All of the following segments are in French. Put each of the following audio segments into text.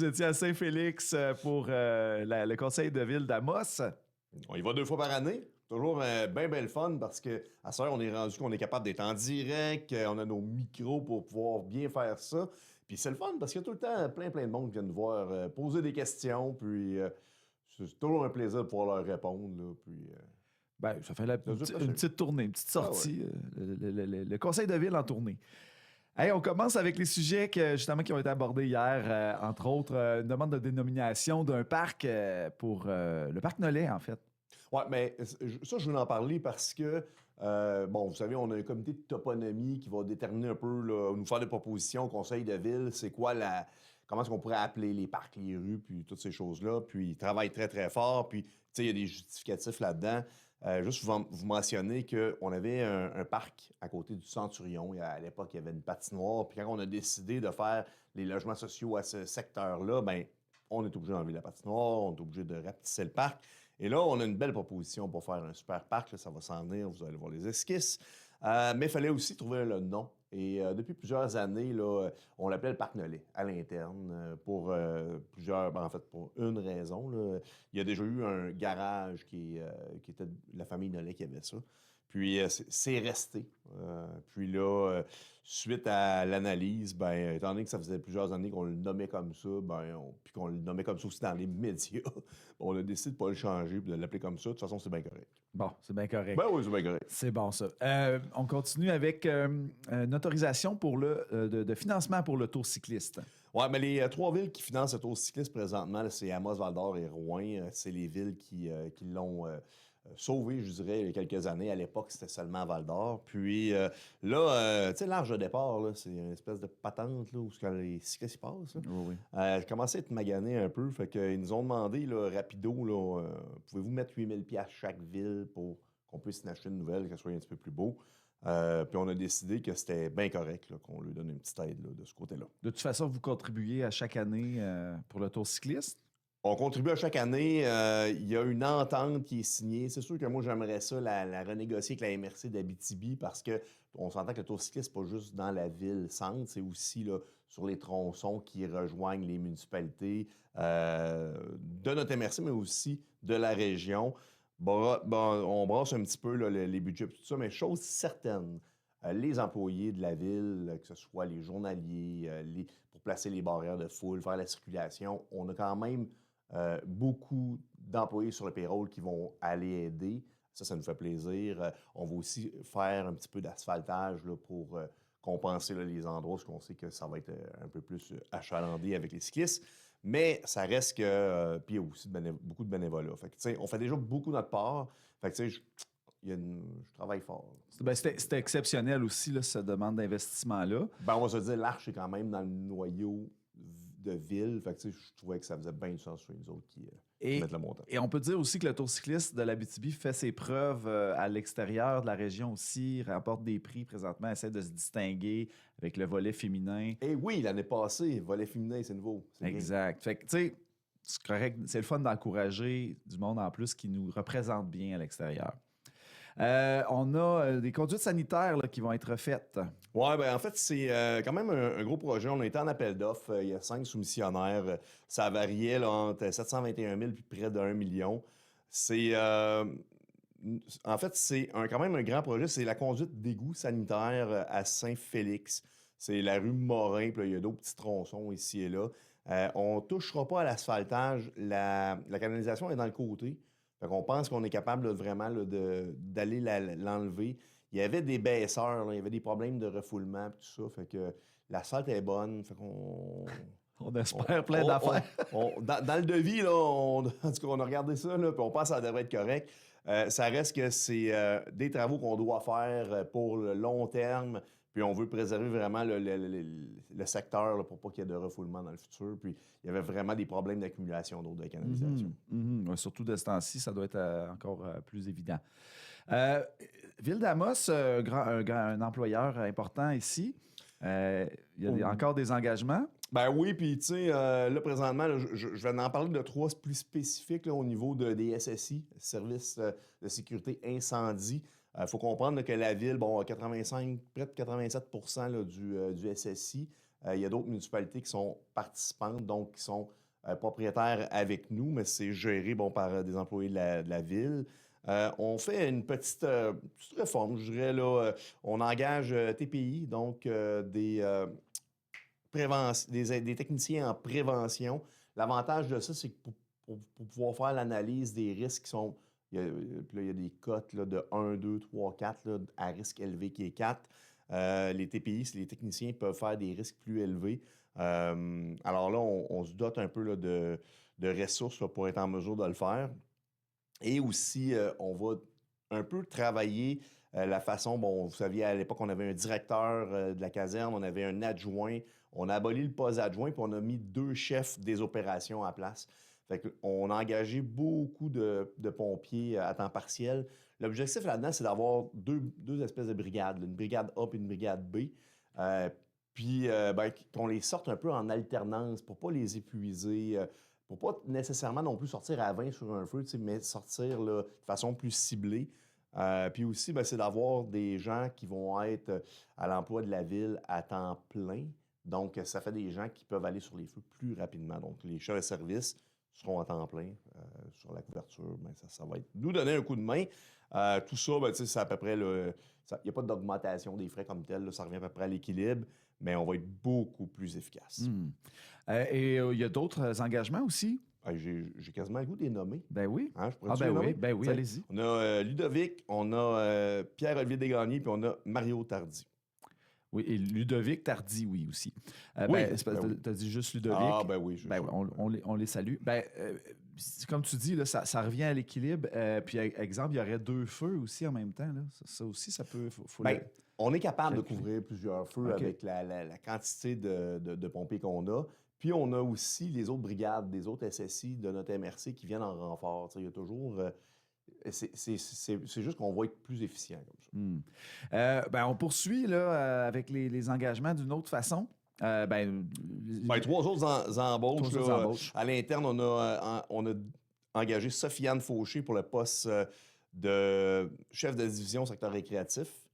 Vous étiez à Saint-Félix pour le conseil de ville d'Amos. On y va 2 fois par année. Toujours bien le fun parce que à ce heure, on est rendu qu'on est capable d'être en direct, on a nos micros pour pouvoir bien faire ça. Puis c'est le fun parce qu'il y a tout le temps plein de monde qui vient nous voir poser des questions. Puis c'est toujours un plaisir de pouvoir leur répondre. Là, puis, Ben, ça fait une petite tournée, une petite sortie. Ah ouais. Le conseil de ville en tournée. Hey, on commence avec les sujets qui ont été abordés hier, entre autres, une demande de dénomination d'un parc pour le parc Nollet, en fait. Oui, mais ça, je voulais en parler parce que, vous savez, on a un comité de toponymie qui va déterminer un peu, là, nous faire des propositions au conseil de ville, c'est quoi comment est-ce qu'on pourrait appeler les parcs, les rues, puis toutes ces choses-là. Puis ils travaillent très fort, puis, tu sais, il y a des justificatifs là-dedans. Juste vous mentionner qu'on avait un parc à côté du Centurion. À l'époque, il y avait une patinoire. Puis quand on a décidé de faire les logements sociaux à ce secteur-là, ben on est obligé d'enlever la patinoire, on est obligé de rapetisser le parc. Et là, on a une belle proposition pour faire un super parc. Là, ça va s'en venir, vous allez voir les esquisses. Mais il fallait aussi trouver le nom. Et depuis plusieurs années, là, on l'appelait le Parc Nollet à l'interne pour pour une raison. Là. Il y a déjà eu un garage qui était de la famille Nollet qui avait ça. Puis c'est resté. Puis là, suite à l'analyse, étant donné que ça faisait plusieurs années qu'on le nommait comme ça, puis qu'on le nommait comme ça aussi dans les médias, on a décidé de ne pas le changer et de l'appeler comme ça. De toute façon, c'est bien correct. Bon, c'est bien correct. Ben oui, c'est bien correct. C'est bon, ça. On continue avec une autorisation pour de financement pour le tour cycliste. Oui, mais les 3 villes qui financent le tour cycliste présentement, là, c'est Amos, Val-d'Or et Rouyn. C'est les villes qui l'ont sauvé, je dirais, il y a quelques années. À l'époque, c'était seulement Val-d'Or. Puis là, tu sais, l'arche de départ, là, c'est une espèce de patente là, où les cyclistes y passent. Là. Oui. Commençait à être magané un peu. Fait qu'ils nous ont demandé, là, rapido, là, pouvez-vous mettre 8 000 $ chaque ville pour qu'on puisse en acheter une nouvelle, qu'elle soit un petit peu plus beau. Puis on a décidé que c'était bien correct là, qu'on lui donne une petite aide là, de ce côté-là. De toute façon, vous contribuez à chaque année pour le tour cycliste? On contribue à chaque année. Il y a une entente qui est signée. C'est sûr que moi, j'aimerais ça la renégocier avec la MRC d'Abitibi parce qu'on s'entend que le tour cycliste, c'est pas juste dans la ville-centre, c'est aussi là, sur les tronçons qui rejoignent les municipalités de notre MRC, mais aussi de la région. On brasse un petit peu là, les budgets et tout ça, mais chose certaine, les employés de la ville, que ce soit les journaliers, pour placer les barrières de foule, faire la circulation, on a quand même beaucoup d'employés sur le payroll qui vont aller aider. Ça nous fait plaisir. On va aussi faire un petit peu d'asphaltage là, pour compenser là, les endroits où on sait que ça va être un peu plus achalandé avec les cyclistes. Mais ça reste que... puis il y a aussi beaucoup de bénévolat. Fait que, on fait déjà beaucoup notre part. Fait que, je travaille fort. C'était exceptionnel aussi, là, cette demande d'investissement-là. On va se dire, l'Arche est quand même dans le noyau de ville. Fait que, je trouvais que ça faisait bien du sens sur les autres qui mettent le montant. Et on peut dire aussi que le Tour cycliste de l'Abitibi fait ses preuves à l'extérieur de la région aussi, remporte des prix présentement, essaie de se distinguer avec le volet féminin. Et oui, l'année passée, volet féminin, c'est nouveau. Exact. Fait que, tu sais, c'est correct. C'est le fun d'encourager du monde en plus qui nous représente bien à l'extérieur. On a des conduites sanitaires là, qui vont être faites. Oui, en fait, c'est quand même un gros projet. On a été en appel d'offres. Il y a 5 soumissionnaires. Ça variait là, entre 721 000 puis près de 1 million. C'est... en fait, c'est quand même un grand projet. C'est la conduite d'égout sanitaire à Saint-Félix. C'est la rue Morin, puis il y a d'autres petits tronçons ici et là. On ne touchera pas à l'asphaltage. La canalisation est dans le côté. Fait qu'on pense qu'on est capable là, vraiment là, d'aller l'enlever. Il y avait des baisseurs, là, il y avait des problèmes de refoulement et tout ça. Fait que l'asphalte est bonne. Fait qu'on... On espère plein d'affaires. Dans le devis, là, en tout cas, on a regardé ça, là, puis on pense que ça devrait être correct. Ça reste que c'est des travaux qu'on doit faire pour le long terme. Puis on veut préserver vraiment le secteur là, pour pas qu'il y ait de refoulement dans le futur. Puis il y avait vraiment des problèmes d'accumulation d'eau de canalisation. Surtout de ce temps-ci, ça doit être encore plus évident. Ville d'Amos, un employeur important ici. Il y a encore des engagements. Oui, puis tu sais, là, présentement, là, je vais en parler de 3 plus spécifiques là, au niveau des SSI, Services de sécurité incendie. Faut comprendre là, que la ville, près de 87 % là, du SSI, Il y a d'autres municipalités qui sont participantes, donc qui sont propriétaires avec nous, mais c'est géré par des employés de la ville. On fait une petite réforme, je dirais. Là, on engage TPI, donc des techniciens en prévention. L'avantage de ça, c'est que pour pouvoir faire l'analyse des risques qui sont... Puis là, il y a des cotes là, de 1, 2, 3, 4, là, à risque élevé qui est 4. Les TPI, les techniciens peuvent faire des risques plus élevés. Alors là, on se dote un peu là, de ressources là, pour être en mesure de le faire. Et aussi, on va un peu travailler la façon, vous saviez, à l'époque, on avait un directeur de la caserne, on avait un adjoint, on a aboli le poste adjoint, puis on a mis 2 chefs des opérations à place. Fait qu'on a engagé beaucoup de pompiers à temps partiel. L'objectif là-dedans, c'est d'avoir deux espèces de brigades, une brigade A et une brigade B. Puis qu'on les sorte un peu en alternance pour ne pas les épuiser, pour ne pas nécessairement non plus sortir à 20 sur un feu, mais sortir là, de façon plus ciblée. Puis aussi, c'est d'avoir des gens qui vont être à l'emploi de la ville à temps plein. Donc, ça fait des gens qui peuvent aller sur les feux plus rapidement. Donc, les chefs de service seront à temps plein sur la couverture. Ça va nous donner un coup de main. Tout ça, c'est à peu près... Il n'y a pas d'augmentation des frais comme tel. Là, ça revient à peu près à l'équilibre, mais on va être beaucoup plus efficace. Et il y a d'autres engagements aussi? J'ai quasiment le goût de les nommer. Ben oui. Hein, je pourrais ben oui, allez-y. On a Ludovic, on a Pierre-Olivier Desgagnés, puis on a Mario Tardy. Oui, et Ludovic Tardy, oui, aussi. Oui, tu as dit juste Ludovic. Ah, ben oui. On les salue. Comme tu dis, là, ça revient à l'équilibre. Puis, exemple, il y aurait 2 feux aussi en même temps. Là. Ça aussi, ça peut... on est capable de couvrir plusieurs feux avec la quantité de pompiers qu'on a. Puis, on a aussi les autres brigades, des autres SSI de notre MRC qui viennent en renfort. Il y a toujours... c'est juste qu'on va être plus efficient comme ça. On poursuit là, avec les engagements d'une autre façon. 3 autres embauches. À l'interne, on a engagé Sofiane Fauché pour le poste de chef de division secteur récréatif.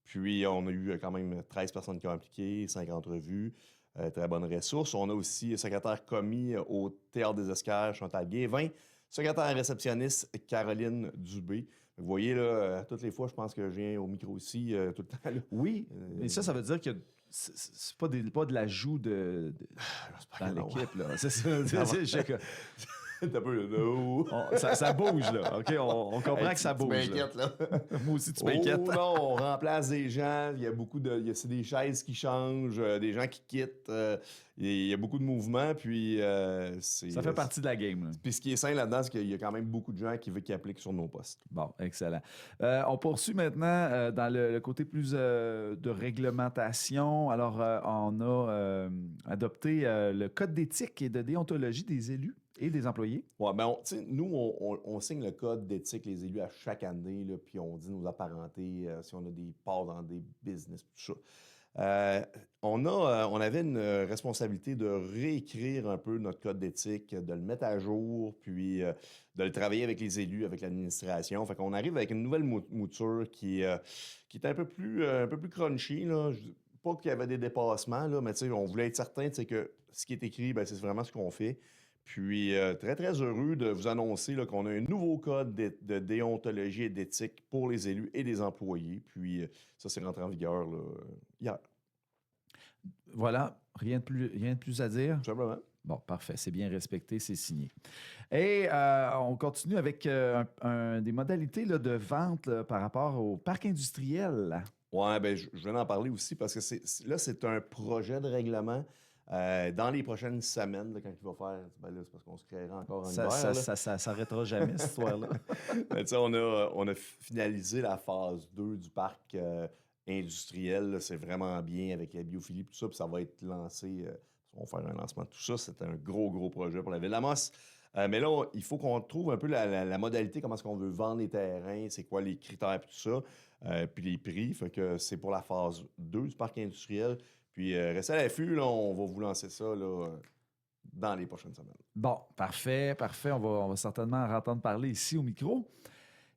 Puis, on a eu quand même 13 personnes qui ont appliqué, 5 entrevues. Très bonne ressource. On a aussi secrétaire commis au Théâtre des Esquerres, Chantal Guévin. Secrétaire réceptionniste, Caroline Dubé. Vous voyez, là, toutes les fois, je pense que je viens au micro ici tout le temps. Là. Oui, mais ça veut dire que c'est pas de l'ajout dans l'équipe. Là. C'est ça. Un peu, ça bouge, là. OK, on comprend que ça bouge. Tu m'inquiètes, là. Moi aussi, tu m'inquiètes. Oh non, on remplace des gens. Il y a c'est des chaises qui changent, des gens qui quittent. Il y a beaucoup de mouvements, puis ça fait partie de la game. Là. Puis ce qui est sain là-dedans, c'est qu'il y a quand même beaucoup de gens qui appliquent sur nos postes. Bon, excellent. On poursuit maintenant dans le côté plus de réglementation. Alors, on a adopté le code d'éthique et de déontologie des élus et des employés. Oui, nous, on signe le code d'éthique, les élus, à chaque année, là, puis on dit nos apparentés, si on a des parts dans des business, tout ça. On avait une responsabilité de réécrire un peu notre code d'éthique, de le mettre à jour, puis de le travailler avec les élus, avec l'administration. Fait qu'on arrive avec une nouvelle mouture qui est un peu plus crunchy, là. Pas qu'il y avait des dépassements, là, mais on voulait être certain que ce qui est écrit, c'est vraiment ce qu'on fait. Puis, très, très heureux de vous annoncer là, qu'on a un nouveau code de déontologie et d'éthique pour les élus et les employés. Puis, ça, c'est rentré en vigueur là, hier. Voilà, rien de plus à dire. Tout simplement. Bon, parfait, c'est bien respecté, c'est signé. Et on continue avec des modalités là, de vente là, par rapport au parc industriel. Oui, je viens d'en parler aussi parce que c'est un projet de règlement. Dans les prochaines semaines, là, quand il va faire, c'est parce qu'on se créera encore en hiver. Ça s'arrêtera jamais, cette histoire-là. On a finalisé la phase 2 du parc industriel. Là, c'est vraiment bien avec la biophilie et tout ça. Puis ça va être lancé. On va faire un lancement de tout ça. C'est un gros projet pour la Ville-d'Amos. Mais là, il faut qu'on trouve un peu la modalité, comment est-ce qu'on veut vendre les terrains, c'est quoi les critères et tout ça, puis les prix. Fait que c'est pour la phase 2 du parc industriel. Puis, restez à l'affût, là, on va vous lancer ça là, dans les prochaines semaines. Bon, parfait. On va certainement en entendre parler ici au micro.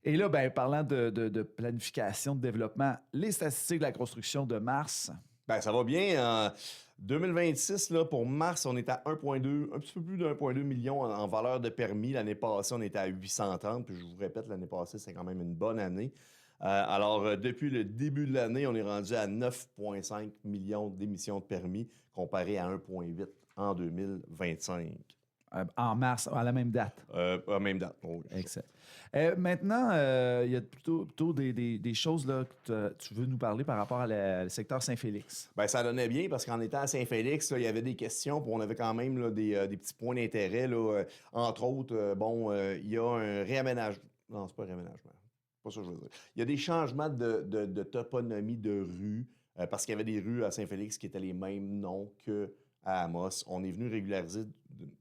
Et là, parlant de planification, de développement, les statistiques de la construction de mars, Ben, ça va bien. En 2026, là, pour mars, on est à 1,2, un petit peu plus de 1,2 million en valeur de permis. L'année passée, on était à 830. Puis je vous répète, l'année passée, c'est quand même une bonne année. Alors, depuis le début de l'année, on est rendu à 9,5 millions d'émissions de permis, comparé à 1,8 en 2025. En mars, à la même date. À même date. Oui, Excellent. Maintenant, il y a plutôt des choses là, que tu veux nous parler par rapport au secteur Saint-Félix. ben, ça donnait bien parce qu'en étant à Saint-Félix, là, il y avait des questions, puis on avait quand même là, des petits points d'intérêt. Là, entre autres, il y a un réaménagement. Non, c'est pas un réaménagement. Pas ça que je veux dire. Il y a des changements de toponymie de rues, parce qu'il y avait des rues à Saint-Félix qui étaient les mêmes noms que à Amos. On est venu régulariser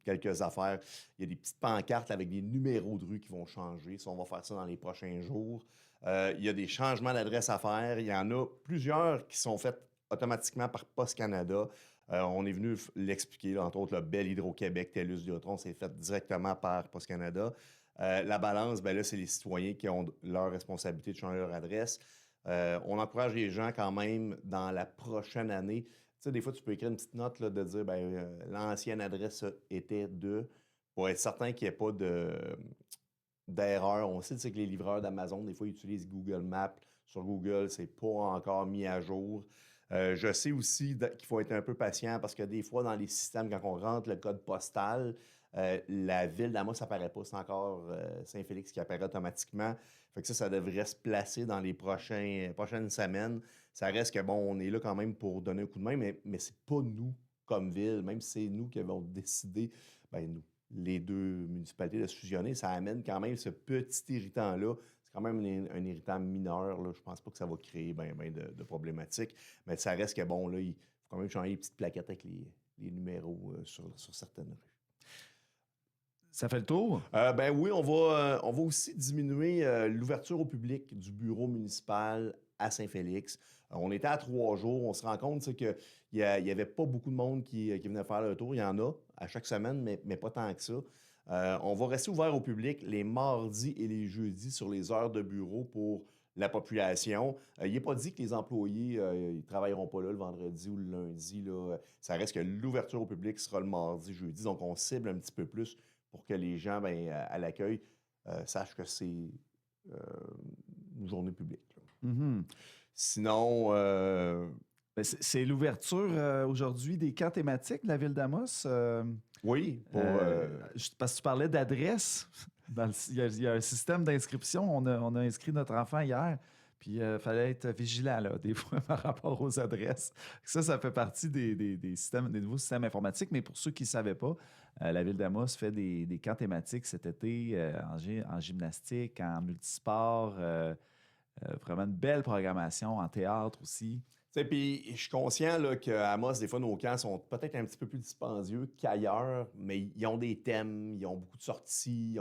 quelques affaires. Il y a des petites pancartes avec des numéros de rue qui vont changer. Ça, on va faire ça dans les prochains jours. Il y a des changements d'adresse à faire. Il y en a plusieurs qui sont faits automatiquement par Post Canada. On est venu l'expliquer, là, entre autres, le Bell Hydro-Québec, TELUS, Vidéotron, c'est fait directement par Post Canada. La balance, ben là, c'est les citoyens qui ont leur responsabilité de changer leur adresse. On encourage les gens quand même dans la prochaine année. Tu sais, des fois, tu peux écrire une petite note là, de dire l'ancienne adresse était de, pour être certain qu'il n'y ait pas d'erreur. On sait tu sais, que les livreurs d'Amazon, des fois, ils utilisent Google Maps. Sur Google, c'est pas encore mis à jour. Je sais aussi qu'il faut être un peu patient parce que des fois, dans les systèmes, quand on rentre le code postal, la ville d'Amos n'apparaît pas. C'est encore Saint-Félix qui apparaît automatiquement. Fait que ça devrait se placer dans les prochaines semaines. Ça reste que, bon, on est là quand même pour donner un coup de main, mais c'est pas nous, comme ville, même si c'est nous qui avons décidé, nous, les deux municipalités de se fusionner, ça amène quand même ce petit irritant-là. C'est quand même un irritant mineur, là. Je pense pas que ça va créer de problématiques, mais ça reste que, bon, là, il faut quand même changer les petites plaquettes avec les numéros sur certaines rues. Ça fait le tour? Ben oui, on va aussi diminuer l'ouverture au public du bureau municipal à Saint-Félix. On était à 3 jours. On se rend compte qu'il n'y avait pas beaucoup de monde qui venait faire le tour. Il y en a à chaque semaine, mais pas tant que ça. On va rester ouvert au public les mardis et les jeudis sur les heures de bureau pour la population. Il n'est pas dit que les employés ne travailleront pas là le vendredi ou le lundi. Là. Ça reste que l'ouverture au public sera le mardi, jeudi. Donc, on cible un petit peu plus pour que les gens, à l'accueil, sachent que c'est une journée publique. Mm-hmm. Sinon, c'est l'ouverture aujourd'hui des camps thématiques de la ville d'Amos. oui. Parce que tu parlais d'adresse. Il y a un système d'inscription. On a inscrit notre enfant hier. Puis il fallait être vigilant, là, des fois, par rapport aux adresses. Ça fait partie des nouveaux systèmes informatiques. Mais pour ceux qui ne savaient pas, la ville d'Amos fait des camps thématiques cet été en gymnastique, en multisport. Vraiment une belle programmation en théâtre aussi. Puis je suis conscient là, qu'à Amos, des fois, nos camps sont peut-être un petit peu plus dispendieux qu'ailleurs, mais ils ont des thèmes, ils ont beaucoup de sorties,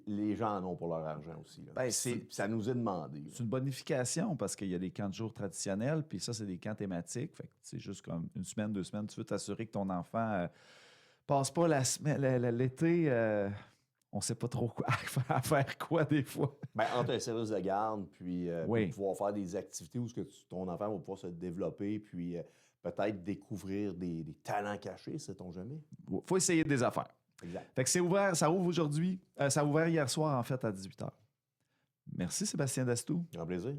les gens en ont pour leur argent aussi. Là. Ça nous est demandé. C'est une bonification parce qu'il y a des camps de jour traditionnels, puis ça, c'est des camps thématiques. Fait que c'est juste comme une semaine, 2 semaines. Tu veux t'assurer que ton enfant passe pas l'été. On ne sait pas trop à faire quoi des fois. Entre un service de garde, puis oui. pouvoir faire des activités où ton enfant va pouvoir se développer, puis peut-être découvrir des talents cachés, sait-on jamais. Il faut essayer des affaires. Exact. Fait que c'est ouvert, ça ouvre aujourd'hui. Ça a ouvert hier soir, en fait, à 18h. Merci, Sébastien Dastou. Grand plaisir.